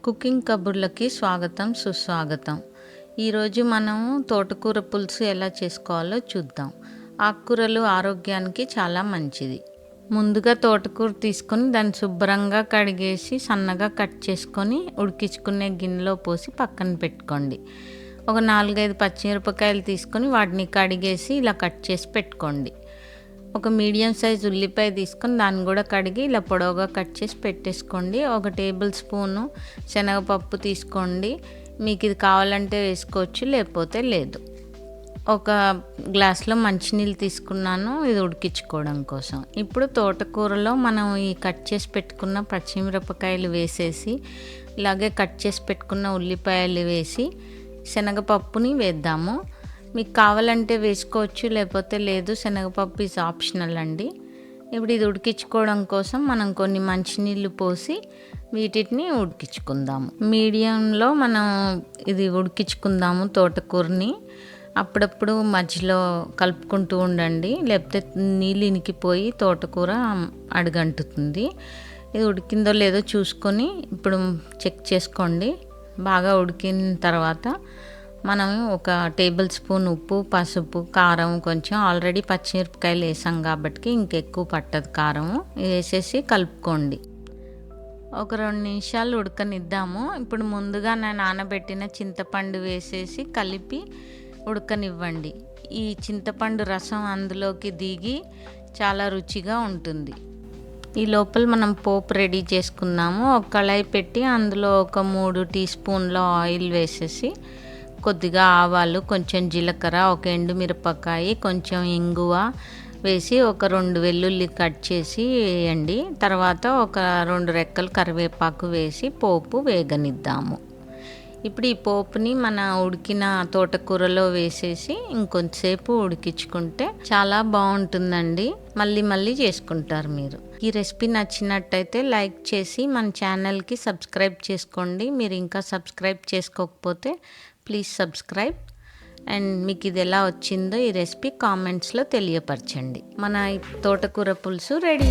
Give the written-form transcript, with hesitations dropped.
Cooking కబుర్లకి స్వాగతం సుస్వాగతం. ఈరోజు మనం తోటకూర పులుసు ఎలా చేసుకోవాలో చూద్దాం. ఆకుకూరలు ఆరోగ్యానికి చాలా మంచిది. ముందుగా తోటకూర తీసుకొని దాన్ని శుభ్రంగా కడిగేసి సన్నగా కట్ చేసుకొని ఉడికించుకునే గిన్నెలో పోసి పక్కన పెట్టుకోండి. ఒక 4-5 పచ్చిమిరపకాయలు తీసుకొని వాటిని కడిగేసి ఇలా కట్ చేసి పెట్టుకోండి. ఒక మీడియం సైజ్ ఉల్లిపాయ తీసుకొని దాన్ని కూడా కడిగి ఇలా పొడవుగా కట్ చేసి పెట్టేసుకోండి. 1 టేబుల్ స్పూను శనగపప్పు తీసుకోండి. మీకు ఇది కావాలంటే వేసుకోవచ్చు, లేకపోతే లేదు. ఒక గ్లాస్లో మంచినీళ్ళు తీసుకున్నాను, ఇది ఉడికించుకోవడం కోసం. ఇప్పుడు తోటకూరలో మనం ఈ కట్ చేసి పెట్టుకున్న పచ్చిమిరపకాయలు వేసేసి, ఇలాగే కట్ చేసి పెట్టుకున్న ఉల్లిపాయలు వేసి శనగపప్పుని వేద్దాము. మీకు కావాలంటే వేసుకోవచ్చు, లేకపోతే లేదు. శనగపప్పు ఈజ్ ఆప్షనల్ అండి. ఇప్పుడు ఇది ఉడికించుకోవడం కోసం మనం కొన్ని మంచినీళ్ళు పోసి వీటిని ఉడికించుకుందాము. మీడియంలో మనం ఇది ఉడికించుకుందాము తోటకూరని. అప్పుడప్పుడు మధ్యలో కలుపుకుంటూ ఉండండి, లేకపోతే నీళ్ళు ఇనికిపోయి తోటకూర అడుగంటుతుంది. ఇది ఉడికిందో లేదో చూసుకొని ఇప్పుడు చెక్ చేసుకోండి. బాగా ఉడికిన తర్వాత మనం 1 టేబుల్ స్పూన్ ఉప్పు, పసుపు, కారం కొంచెం, ఆల్రెడీ పచ్చిమిరపకాయలు వేసాం కాబట్టి ఇంకెక్కువ పట్టదు కారం. వేసేసి కలుపుకోండి. ఒక 2 నిమిషాలు ఉడకనిద్దాము. ఇప్పుడు ముందుగా నేను నానబెట్టిన చింతపండు వేసేసి కలిపి ఉడకనివ్వండి. ఈ చింతపండు రసం అందులోకి దిగి చాలా రుచిగా ఉంటుంది. ఈ లోపల మనం పోపు రెడీ చేసుకుందాము. ఒక కళాయి పెట్టి అందులో ఒక 3 టీ స్పూన్ల ఆయిల్ వేసేసి కొద్దిగా ఆవాలు, కొంచెం జీలకర్ర, 1 ఎండుమిరపకాయ, కొంచెం ఇంగువ వేసి ఒక 2 వెల్లుల్లి కట్ చేసి వేయండి. తర్వాత ఒక 2 రెక్కలు కరివేపాకు వేసి పోపు వేగనిద్దాము. ఇప్పుడు ఈ పోపుని మన ఉడికిన తోటకూరలో వేసేసి ఇంకొంచెంసేపు ఉడికించుకుంటే చాలా బాగుంటుందండి. మళ్ళీ చేసుకుంటారు మీరు. ఈ రెసిపీ నచ్చినట్టయితే లైక్ చేసి మన ఛానల్కి సబ్స్క్రైబ్ చేసుకోండి. మీరు ఇంకా సబ్స్క్రైబ్ చేసుకోకపోతే ప్లీజ్ సబ్స్క్రైబ్. అండ్ మీకు ఇది ఎలా వచ్చిందో ఈ రెసిపీ కామెంట్స్లో తెలియపరచండి. మన తోటకూర పులుసు రెడీ.